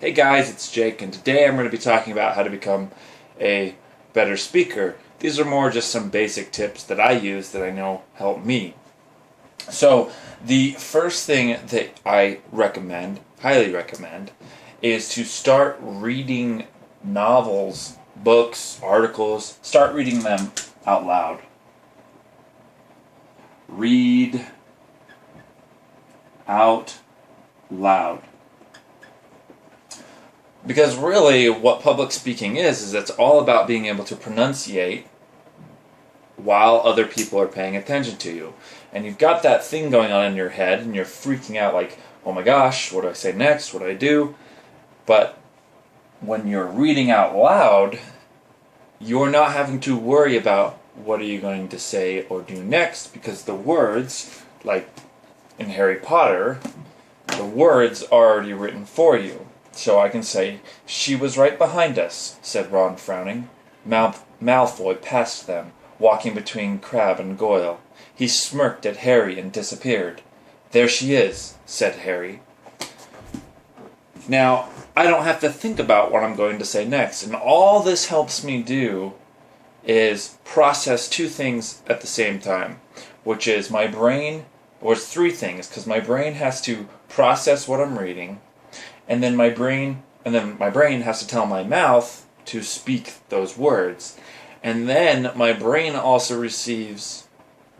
Hey guys, it's Jake, and today I'm going to be talking about how to become a better speaker. These are more just some basic tips that I use that I know help me. So, the first thing that I recommend, highly recommend, is to start reading novels, books, articles. Start reading them out loud. Read out loud. Because really, what public speaking is it's all about being able to pronunciate while other people are paying attention to you. And you've got that thing going on in your head, and you're freaking out like, oh my gosh, what do I say next? What do I do? But when you're reading out loud, you're not having to worry about what are you going to say or do next, because the words, like in Harry Potter, the words are already written for you. So I can say, "She was right behind us," said Ron, frowning. Malfoy passed them, walking between Crabbe and Goyle. He smirked at Harry and disappeared. "There she is," said Harry. Now, I don't have to think about what I'm going to say next, and all this helps me do is process two things at the same time, which is my brain, or it's three things, because my brain has to process what I'm reading, and then my brain has to tell my mouth to speak those words. And then my brain also receives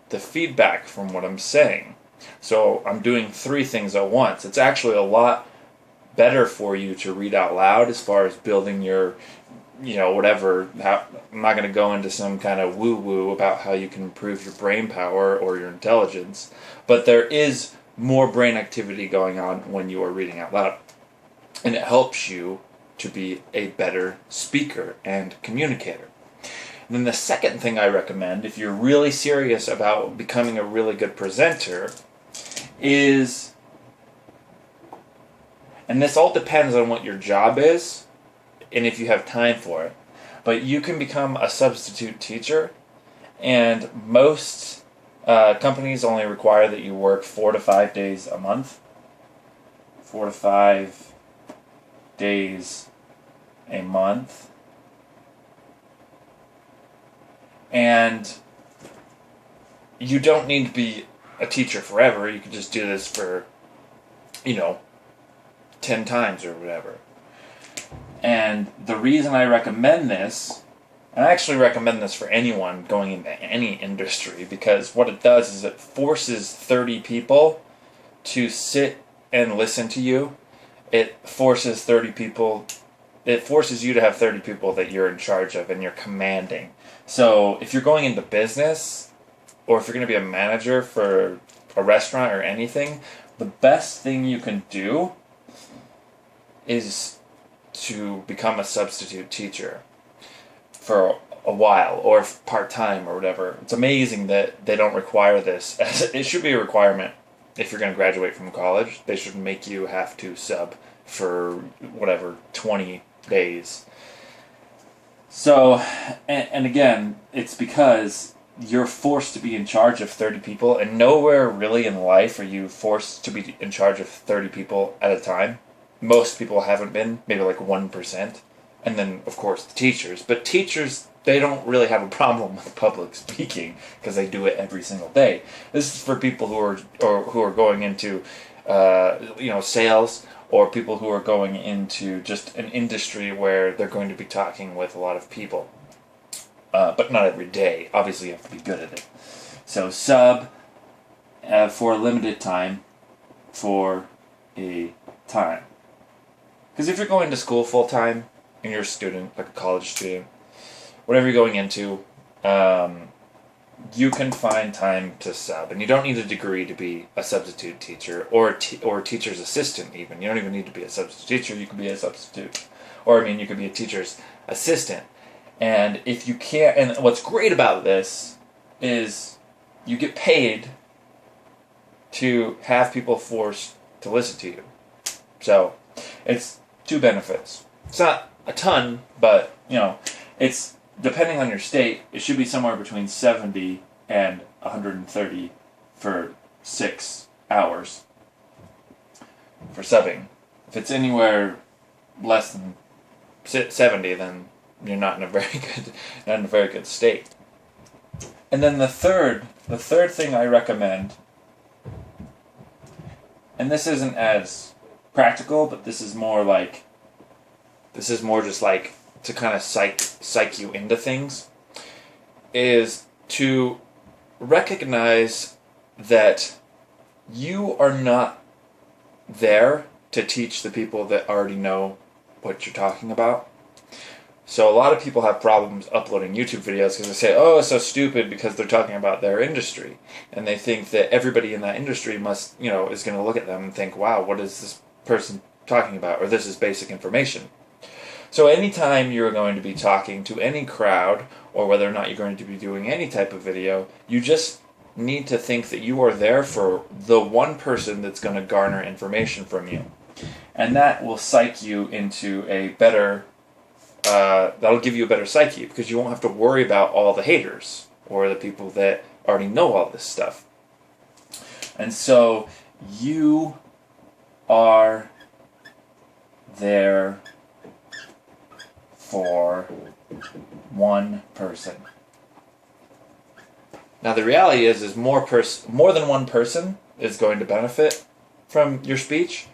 the feedback from what I'm saying. So I'm doing three things at once. It's actually a lot better for you to read out loud as far as building your, whatever. I'm not going to go into some kind of woo-woo about how you can improve your brain power or your intelligence, but there is more brain activity going on when you are reading out loud. And it helps you to be a better speaker and communicator. And then the second thing I recommend, if you're really serious about becoming a really good presenter, is, and this all depends on what your job is and if you have time for it, but you can become a substitute teacher, and most companies only require that you work 4 to 5 days a month. 4 to 5 days a month. And you don't need to be a teacher forever. You can just do this for, 10 times or whatever. And the reason I recommend this, and I actually recommend this for anyone going into any industry, because what it does is it forces 30 people to sit and listen to you. It forces you to have 30 people that you're in charge of and you're commanding. So if you're going into business, or if you're going to be a manager for a restaurant or anything, the best thing you can do is to become a substitute teacher for a while, or part-time or whatever. It's amazing that they don't require this. It should be a requirement. If you're going to graduate from college, they should make you have to sub for 20 days. So, and again, it's because you're forced to be in charge of 30 people, and nowhere really in life are you forced to be in charge of 30 people at a time. Most people haven't been, maybe like 1%. And then, of course, the teachers. But teachers, they don't really have a problem with public speaking because they do it every single day. This is for people who are going into, sales, or people who are going into just an industry where they're going to be talking with a lot of people. But not every day. Obviously, you have to be good at it. So sub for a limited time for a time. Because if you're going to school full-time and you're a student, like a college student, whatever you're going into, you can find time to sub. And you don't need a degree to be a substitute teacher or a teacher's assistant even. You don't even need to be a substitute teacher. You can be a substitute. You could be a teacher's assistant. And if you can't, and what's great about this is you get paid to have people forced to listen to you. So it's two benefits. It's not a ton, but it's, depending on your state, it should be somewhere between 70 and 130 for 6 hours for subbing. If it's anywhere less than 70, then you're not in a very good state. And then the third thing I recommend, and this isn't as practical, but this is more just like to kind of psych you into things, is to recognize that you are not there to teach the people that already know what you're talking about. So a lot of people have problems uploading YouTube videos because they say, oh, it's so stupid because they're talking about their industry. And they think that everybody in that industry is going to look at them and think, wow, what is this person talking about? Or this is basic information. So anytime you're going to be talking to any crowd, or whether or not you're going to be doing any type of video, you just need to think that you are there for the one person that's going to garner information from you. And that will psych you into a better, that'll give you a better psyche, because you won't have to worry about all the haters, or the people that already know all this stuff. And so, you are there for one person. Now the reality is more than one person is going to benefit from your speech,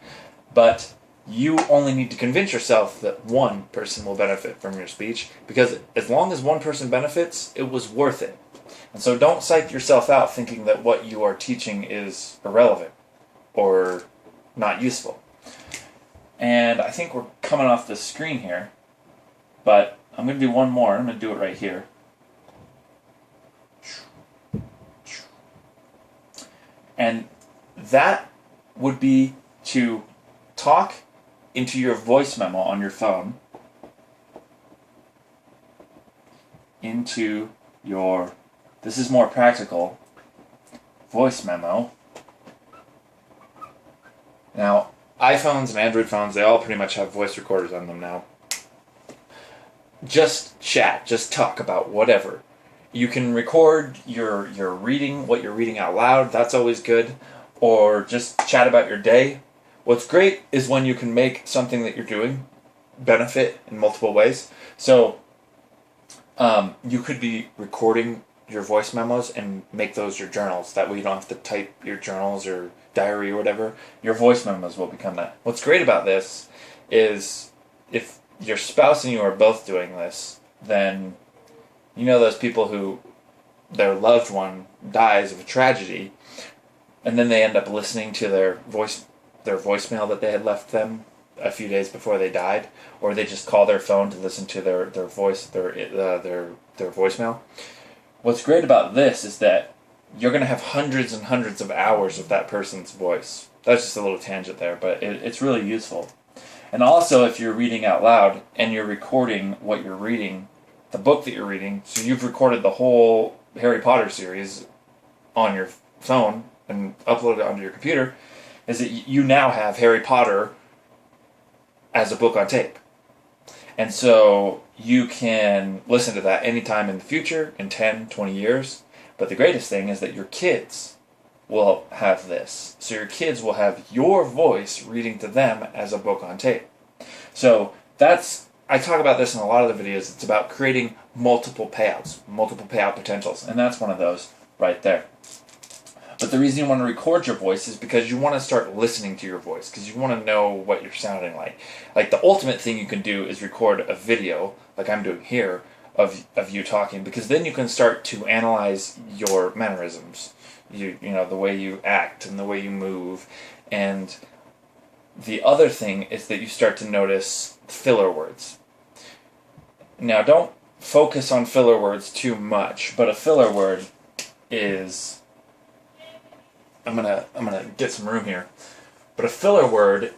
but you only need to convince yourself that one person will benefit from your speech, because as long as one person benefits, it was worth it. And so don't psych yourself out thinking that what you are teaching is irrelevant or not useful. And I think we're coming off the screen here, but I'm going to do one more. I'm going to do it right here. And that would be to talk into your voice memo on your phone, into your, this is more practical, voice memo. Now, iPhones and Android phones, they all pretty much have voice recorders on them now. Just chat, just talk about whatever. You can record your reading, what you're reading out loud, that's always good, or just chat about your day. What's great is when you can make something that you're doing benefit in multiple ways. So you could be recording your voice memos and make those your journals. That way you don't have to type your journals or diary or whatever. Your voice memos will become that. What's great about this is if your spouse and you are both doing this, then you know those people who their loved one dies of a tragedy, and then they end up listening to their voicemail that they had left them a few days before they died, or they just call their phone to listen to their voicemail. What's great about this is that you're going to have hundreds and hundreds of hours of that person's voice. That's just a little tangent there, but it's really useful. And also, if you're reading out loud and you're recording what you're reading, the book that you're reading, so you've recorded the whole Harry Potter series on your phone and uploaded it onto your computer, is that you now have Harry Potter as a book on tape. And so you can listen to that anytime in the future, in 10, 20 years. But the greatest thing is that your kids will have this. So your kids will have your voice reading to them as a book on tape. So I talk about this in a lot of the videos. It's about creating multiple payouts, multiple payout potentials. And that's one of those right there. But the reason you want to record your voice is because you want to start listening to your voice, because you want to know what you're sounding like. Like, the ultimate thing you can do is record a video, like I'm doing here, of you talking, because then you can start to analyze your mannerisms, you know, the way you act and the way you move. And the other thing is that you start to notice filler words. Now, don't focus on filler words too much, but a filler word is... I'm gonna get some room here. But a filler word,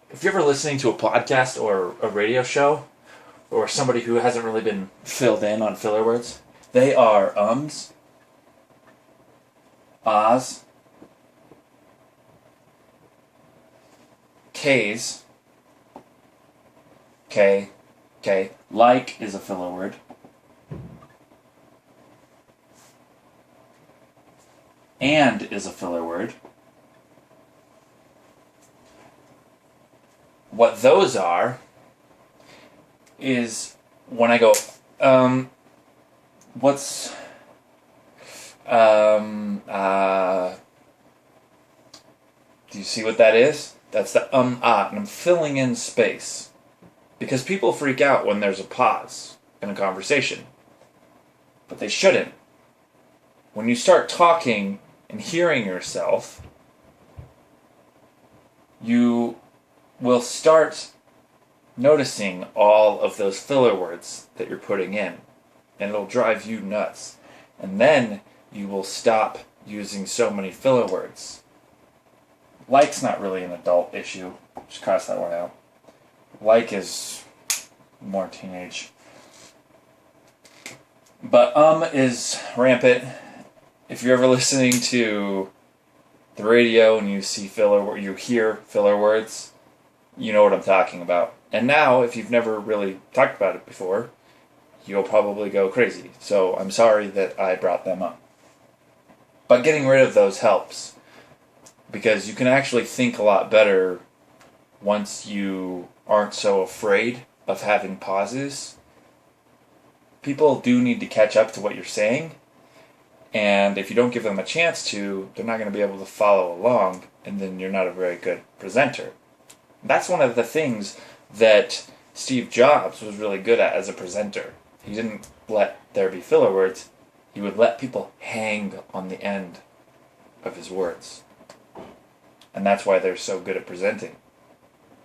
if you're ever listening to a podcast or a radio show, or somebody who hasn't really been filled in on filler words, they are ums, ahs, k's, k, like is a filler word. And is a filler word. what those are is when I go, what's, do you see what that is? That's the and I'm filling in space. Because people freak out when there's a pause in a conversation. But they shouldn't. When you start talking and hearing yourself, you will start noticing all of those filler words that you're putting in. And it'll drive you nuts. And then you will stop using so many filler words. Like's not really an adult issue. Just cross that one out. Like is more teenage. But is rampant. If you're ever listening to the radio and you see you hear filler words, you know what I'm talking about. And now, if you've never really talked about it before, you'll probably go crazy. So I'm sorry that I brought them up. But getting rid of those helps. Because you can actually think a lot better once you aren't so afraid of having pauses. People do need to catch up to what you're saying. And if you don't give them a chance to, they're not going to be able to follow along. And then you're not a very good presenter. That's one of the things that Steve Jobs was really good at as a presenter. He didn't let there be filler words. He would let people hang on the end of his words. And that's why they're so good at presenting.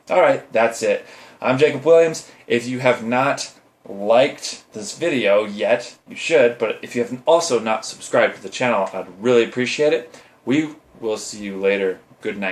Alright, that's it. I'm Jacob Williams. If you have not liked this video yet, you should. But if you have also not subscribed to the channel, I'd really appreciate it. We will see you later. Good night.